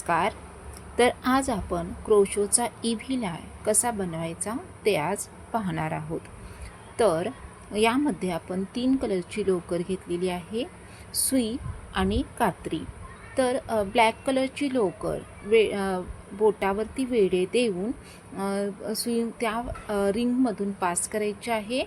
नमस्कार. तर आज आपण क्रोशोचा ईव्हीलाय कसा बनवायचा ते आज पाहणार आहोत. तर यामध्ये आपण 3 कलरची लोकर घेतलेली आहे, सुई आणि कात्री. तर ब्लॅक कलरची लोकर बोटावरती वेढे देऊन सुई त्या रिंगमधून पास करायची आहे.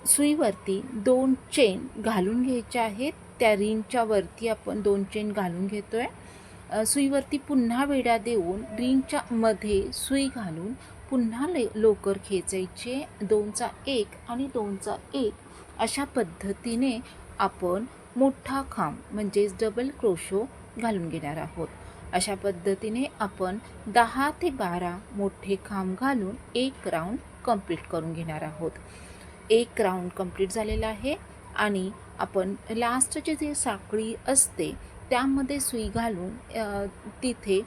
सुईवरती 2 चेन घालून घ्यायच्या आहेत. त्या रिंगच्या वरती आपण 2 चेन घालून घेतोय. सुईवरती पुन्हा वेढा देऊन रिंगच्या मध्ये सुई घालून पुन्हा लोकर खेचायचे. 2चा 1 आणि 2चा 1 अशा पद्धतीने आपण मोठा खांब म्हणजेच डबल क्रोशो घालून घेणार आहोत. अशा पद्धतीने आपण 10 ते 12 मोठे खांब घालून एक राऊंड कंप्लीट करून घेणार आहोत. एक राऊंड कंप्लीट झालेला आहे आणि आपण लास्टची जी साखळी असते त्यामध्ये सुई घालून तिथे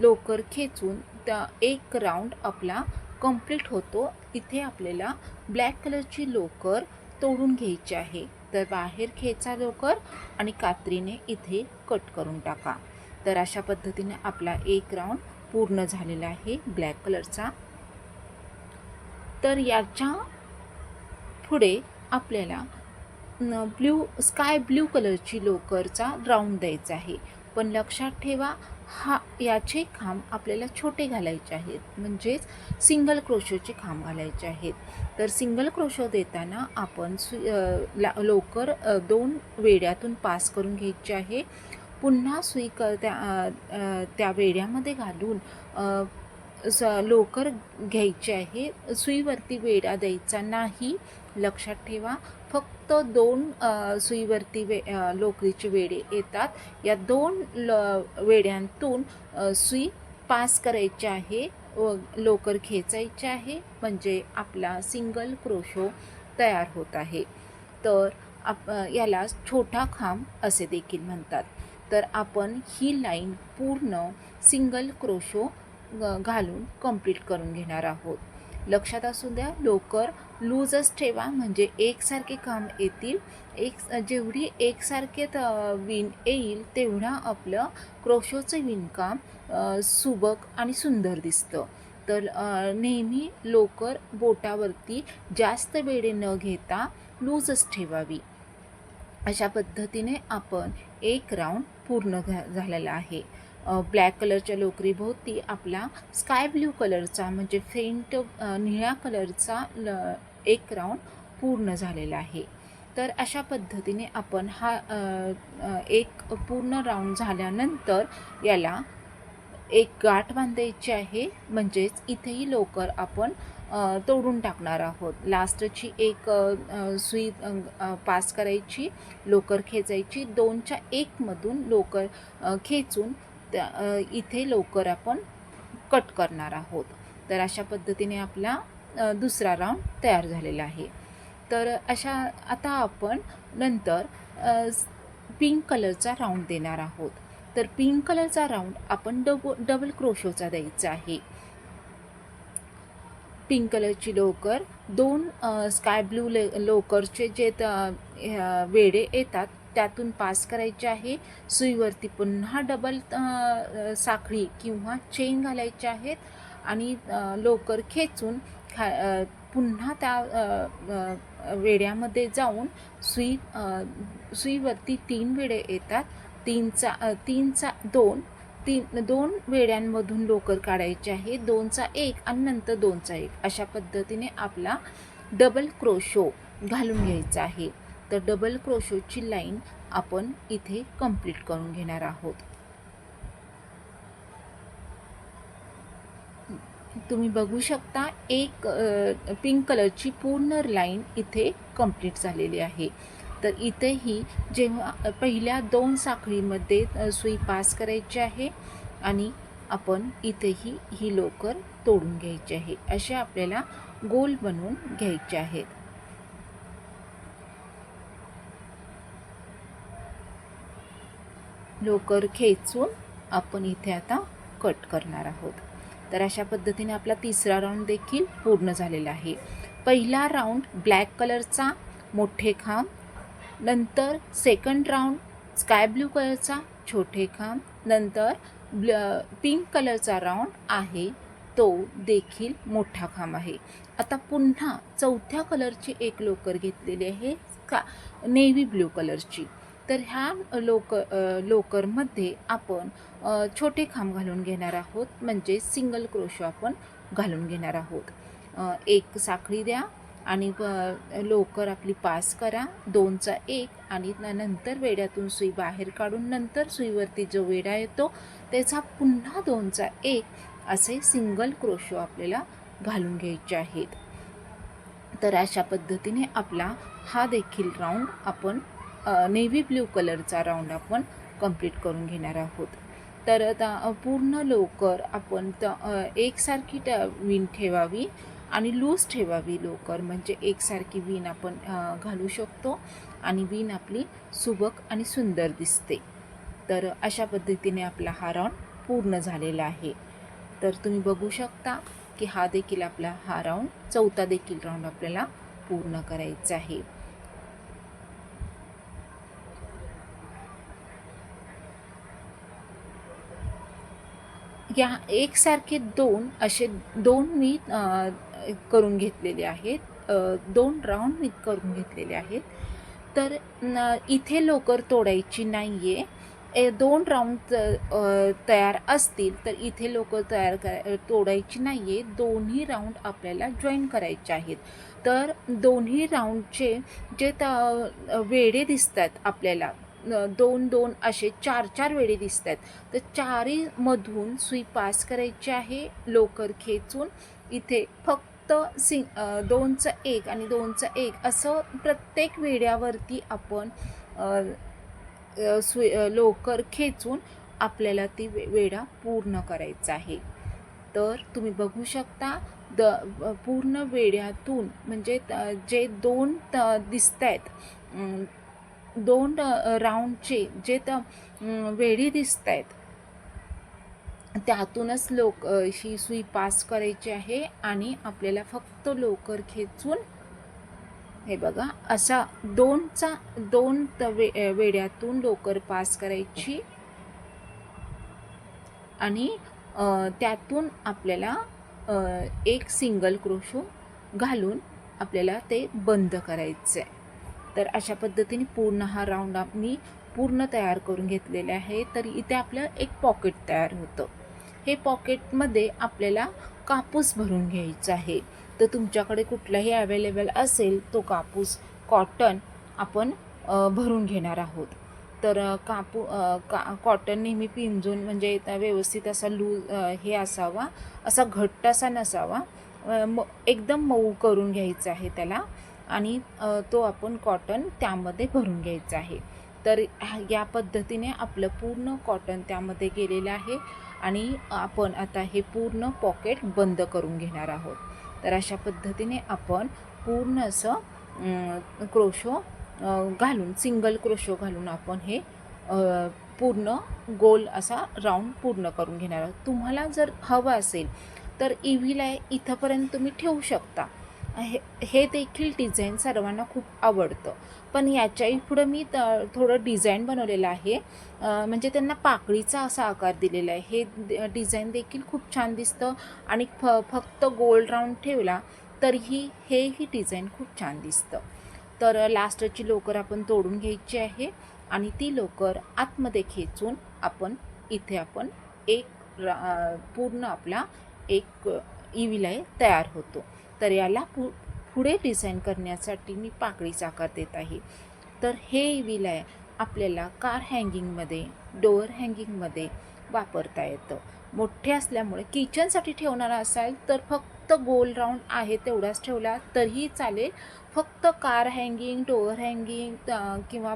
लोकर खेचून त्या एक राऊंड आपला कंप्लीट होतो. इथे आपल्याला ब्लॅक कलरची लोकर तोडून घ्यायची आहे. तर बाहेर खेचा लोकर आणि कात्रीने इथे कट करून टाका. तर अशा पद्धतीने आपला एक राऊंड पूर्ण झालेला आहे ब्लॅक कलरचा. तर याच्या पुढे आपल्याला स्काय ब्ल्यू कलरची लोकरचा राऊंड द्यायचा आहे. पण लक्षात ठेवा याचे खांब आपल्याला छोटे घालायचे आहेत, म्हणजेच सिंगल क्रोशोचे खांब घालायचे आहेत. तर सिंगल क्रोशो देताना आपण लोकर 2 वेड्यातून पास करून घ्यायची आहे. पुन्हा सुई त्या वेड्यामध्ये घालून लोकर घ्यायची आहे. सुईवरती वेढा द्यायचा नाही, लक्षात ठेवा. फक्त 2 सुईवरती लोकरीचे वेढे येतात. या 2 वेड्यांतून सुई पास करायची आहे व लोकर खेचायची आहे, म्हणजे आपला सिंगल क्रोशो तयार होत आहे. तर याला छोटा खांब असे देखील म्हणतात. तर आपण ही लाईन पूर्ण सिंगल क्रोशो घालून कंप्लीट करून घेणार आहोत. लक्षात असू द्या, लोकर लूजच ठेवा म्हणजे एकसारखे खांब येतील. जेवढी एकसारखे विण येईल तेवढा आपलं क्रोशोचं विणकाम सुबक आणि सुंदर दिसतं. तर नेहमी लोकर बोटावरती जास्त वेढे न घेता लूजच ठेवावी. अशा पद्धतीने आपण एक राऊंड पूर्ण झालेला आहे. ब्लॅक कलरच्या लोकरीभोवती आपला स्काय ब्ल्यू कलरचा म्हणजे फेंट निळ्या कलरचा एक राऊंड पूर्ण झालेला आहे. तर अशा पद्धतीने आपण हा एक पूर्ण राऊंड झाल्यानंतर याला एक गाठ बांधायची आहे, म्हणजेच इथेही लोकर आपण तोडून टाकणार आहोत. लास्टची एक सुई पास करायची, लोकर खेचायची. 2च्या 1 मधून लोकर खेचून इथे लोकर आपण कट करणार आहोत. तर अशा पद्धतीने आपला दुसरा राऊंड तयार झालेला आहे. तर आता आपण नंतर पिंक कलरचा राऊंड देणार आहोत. तर पिंक कलरचा राऊंड आपण डबल क्रोशोचा द्यायचा आहे. पिंक कलरची लोकर 2 स्काय ब्ल्यू लोकरचे जे वेढे येतात त्यातून पास करायचे आहे. सुईवरती पुन्हा डबल साखळी किंवा चेन घालायचे आहेत आणि लोकर खेचून पुन्हा त्या वेड्यामध्ये जाऊन सुईवरती 3 वेढे येतात. 3चा 2 वेड्यांमधून लोकर काढायची आहे. 2चा 1 आणि नंतर 2चा 1 अशा पद्धतीने आपला डबल क्रोशो घालून घ्यायचा आहे. तर डबल क्रोशोची लाईन आपण इथे कंप्लीट करून घेणार आहोत. तुम्ही बघू शकता एक पिंक कलरची पूर्ण लाईन इथे कंप्लीट झालेली आहे. तर इथेही जेव्हा पहिल्या 2 साखळीमध्ये सुई पास करायची आहे आणि आपण इथेही ही लोकर तोडून घ्यायची आहे. असे आपल्याला गोल बनवून घ्यायचे आहेत. लोकर खेचून आपण इथे आता कट करणार आहोत. तर अशा पद्धतीने आपला तिसरा राऊंड देखील पूर्ण झालेला आहे. पहिला राऊंड ब्लॅक कलरचा मोठे खांब, नंतर सेकंड राऊंड स्काय ब्ल्यू कलरचा छोटे खांब, नंतर पिंक कलरचा राऊंड आहे तो देखील मोठा खांब आहे. आता पुन्हा चौथ्या कलरची एक लोकर घेतलेली आहे का नेव्ही ब्ल्यू कलरची. तर ह्या लोकरमध्ये आपण छोटे खांब घालून घेणार आहोत, म्हणजे सिंगल क्रोशो आपण घालून घेणार आहोत. एक साखळी द्या आणि लोकर आपली पास करा 2चा 1 आणि नंतर वेड्यातून सुई बाहेर काढून नंतर सुईवरती जो वेडा येतो त्याचा पुन्हा 2चा 1 असे सिंगल क्रोशो आपल्याला घालून घ्यायचे आहेत. तर अशा पद्धतीने आपला हा देखील राऊंड आपण नेव्ही ब्ल्यू कलरचा राऊंड आपण कंप्लीट करून घेणार आहोत. तर आता पूर्ण लोकर आपण एकसारखी विण ठेवावी आणि लूज ठेवावी लोकर, म्हणजे एकसारखी विण आपण घालू शकतो आणि विण आपली सुबक आणि सुंदर दिसते. तर अशा पद्धतीने आपला हा राऊंड पूर्ण झालेला आहे. तर तुम्ही बघू शकता की हा देखील आपला हा राऊंड चौथा देखील राऊंड आपल्याला पूर्ण करायचा आहे. या एकसारखे असे दोन मी करून घेतलेले आहेत, 2 राऊंड मी करून घेतलेले आहेत. तर इथे लोकर तोडायची नाही आहे. 2 राऊंड तयार असतील तर इथे लोकर तोडायची नाही आहे. दोन्ही राऊंड आपल्याला जॉईन करायचे आहेत. तर दोन्ही राऊंडचे जे वेढे दिसतात आपल्याला 2-2 असे 4-4 वेढे दिसत आहेत. तर चारीमधून सुई पास करायची आहे लोकर खेचून. इथे फक्त 2चा 1 आणि 2चा 1 असं प्रत्येक वेड्यावरती आपण लोकर खेचून आपल्याला ती वेढा पूर्ण करायचा आहे. तर तुम्ही बघू शकता पूर्ण वेड्यातून म्हणजे जे 2 दिसत आहेत, 2 राऊंडचे जे वेढी दिसत आहेत त्यातूनच ही सुई पास करायची आहे आणि आपल्याला फक्त लोकर खेचून हे बघा असा 2 वेड्यातून लोकर पास करायची आणि त्यातून आपल्याला एक सिंगल क्रोशो घालून आपल्याला ते बंद करायचं आहे. तर अशा पद्धतीने पूर्ण हा राऊंड मी पूर्ण तयार करून घेतलेले आहे. तर इथे आपलं एक पॉकेट तयार होतं. हे पॉकेटमध्ये आपल्याला कापूस भरून घ्यायचा आहे. तर तुमच्याकडे कुठलाही अवेलेबल असेल तो कापूस कॉटन आपण भरून घेणार आहोत. तर कॉटन नेहमी पिंजून म्हणजे व्यवस्थित असा लूज हे असावा, असा घट्ट असा नसावा, एकदम मऊ करून घ्यायचा आहे त्याला आणि तो आपण कॉटन त्यामध्ये भरून घ्यायचा आहे. तर या पद्धतीने आपलं पूर्ण कॉटन त्यामध्ये गेलेलं आहे आणि आपण आता हे पूर्ण पॉकेट बंद करून घेणार आहोत. तर अशा पद्धतीने आपण पूर्ण असं क्रोशो घालून सिंगल क्रोशो घालून आपण हे पूर्ण गोल असा राऊंड पूर्ण करून घेणार आहोत. तुम्हाला जर हवं असेल तर इव्हीला इथंपर्यंत तुम्ही ठेवू शकता. हे देखील डिझाईन सर्वांना खूप आवडतं, पण याच्याही पुढं मी थोडं डिझाईन बनवलेलं आहे, म्हणजे त्यांना पाकळीचा असा आकार दिलेला आहे. हे डिझाईन देखील खूप छान दिसतं आणि फक्त गोल राऊंड ठेवला तरीही हेही डिझाईन खूप छान दिसतं. तर लास्टची लोकर आपण तोडून घ्यायची आहे आणि ती लोकर आतमध्ये खेचून इथे आपण पूर्ण आपला एक इविलाय तयार होतो. तर याला पुढे डिझाईन करण्यासाठी मी पाकळीचा आकार देत आहे. तर हे इविलाय आपल्याला कार हँगिंगमध्ये, डोअर हँगिंगमध्ये वापरता येतं. मोठे असल्यामुळे किचनसाठी ठेवणारा असाल तर फक्त गोल राऊंड आहे तेवढाच ठेवला तरीही चालेल. फक्त कार हँगिंग, डोअर हँगिंग किंवा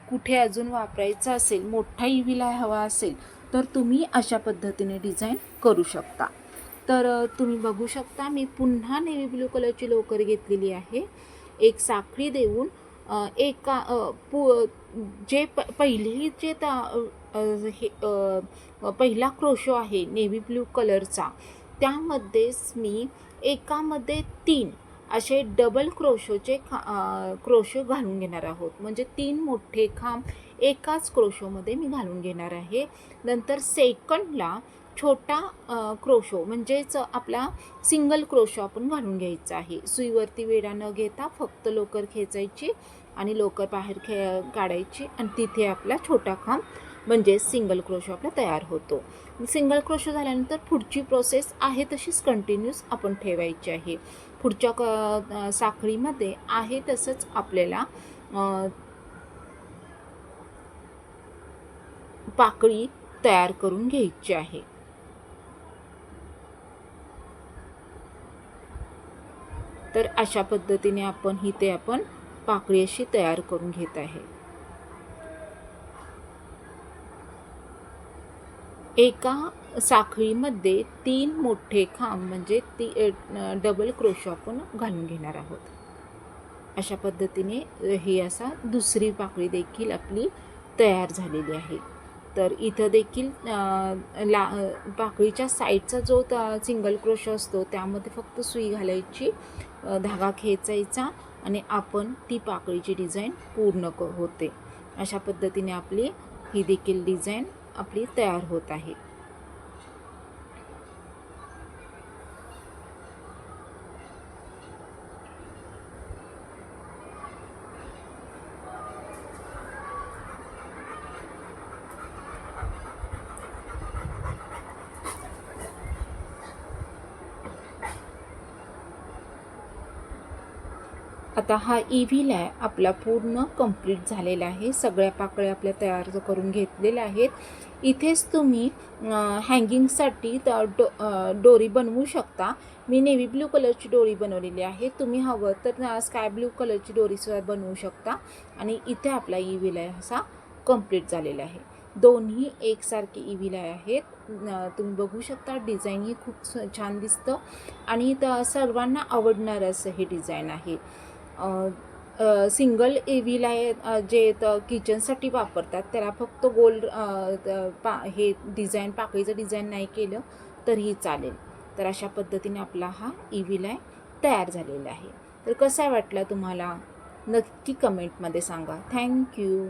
कुठे अजून वापरायचं असेल, मोठा इविलाय हवा असेल तर तुम्ही अशा पद्धतीने डिझाईन करू शकता. तर तुम्ही बघू शकता मी पुन्हा नेव्ही ब्लू कलरची लोकर घेतलेली आहे. एक साखळी देऊन पहिला क्रोशो आहे नेव्ही ब्लू कलरचा, त्यामध्येच मी एकामध्ये 3 असे डबल क्रोशो घालून घेणार आहोत. म्हणजे 3 मोठे खांब एकाच क्रोशोमध्ये मी घालून घेणार आहे. नंतर सेकंडला छोटा क्रोशो म्हणजेच आपला सिंगल क्रोशो आपण घालून घ्यायचा आहे. सुईवरती वेढा न घेता फक्त लोकर खेचायची आणि लोकर बाहेर काढायची आणि तिथे आपला छोटा खांब म्हणजे सिंगल क्रोशो आपला तयार होतो. सिंगल क्रोशो झाल्यानंतर पुढची प्रोसेस आहे तशीच कंटिन्यूस आपण ठेवायची आहे. पुढच्या साखळीमध्ये आहे तसंच आपल्याला पाकळी तयार करून घ्यायची आहे. तर अशा पद्धतीने आपण पाकळी अशी तयार करून घेत आहे. एका साखळीमध्ये 3 मोठे खांब म्हणजे डबल क्रोशो आपण घालून घेणार आहोत. अशा पद्धतीने ही असा दुसरी पाकळी देखील आपली तयार झालेली आहे. तर इथं देखील पाकळीच्या साईडचा जो सिंगल क्रोशो असतो त्यामध्ये फक्त सुई घालायची, धागा खेचायचा आणि आपण ती पाकळीची डिझाईन पूर्ण होते. अशा पद्धतीने आपली ही देखील डिझाईन आपली तयार होत आहे. आता हा व्हील आहे आपला पूर्ण कंप्लीट झालेला आहे. सगळ्या पाकळ्या आपल्या तयार करून घेतलेल्या आहेत. इथेच तुम्ही हँगिंगसाठी डोरी बनवू शकता. मी नेव्ही ब्लू कलरची डोरी बनवलेली आहे. तुम्ही हवं तर स्काय ब्लू कलरची डोरीसुद्धा बनवू शकता. आणि इथे आपला व्हील आहे असा कंप्लीट झालेला आहे. दोन्ही एकसारखे व्हील आहेत. तुम्ही बघू शकता डिझाईन ही खूप छान दिसतं आणि सर्वांना आवडणारं असं हे डिझाईन आहे. सिंगल व्हील आहे जे किचनसाठी वापरतात त्याला फक्त गोल हे डिझाईन पाकळीचं डिझाईन नाही केलं तरीही चालेल. तर अशा पद्धतीने आपला हा व्हील आहे तयार झालेला आहे. तर कसा वाटला तुम्हाला नक्की कमेंटमध्ये सांगा. थँक्यू.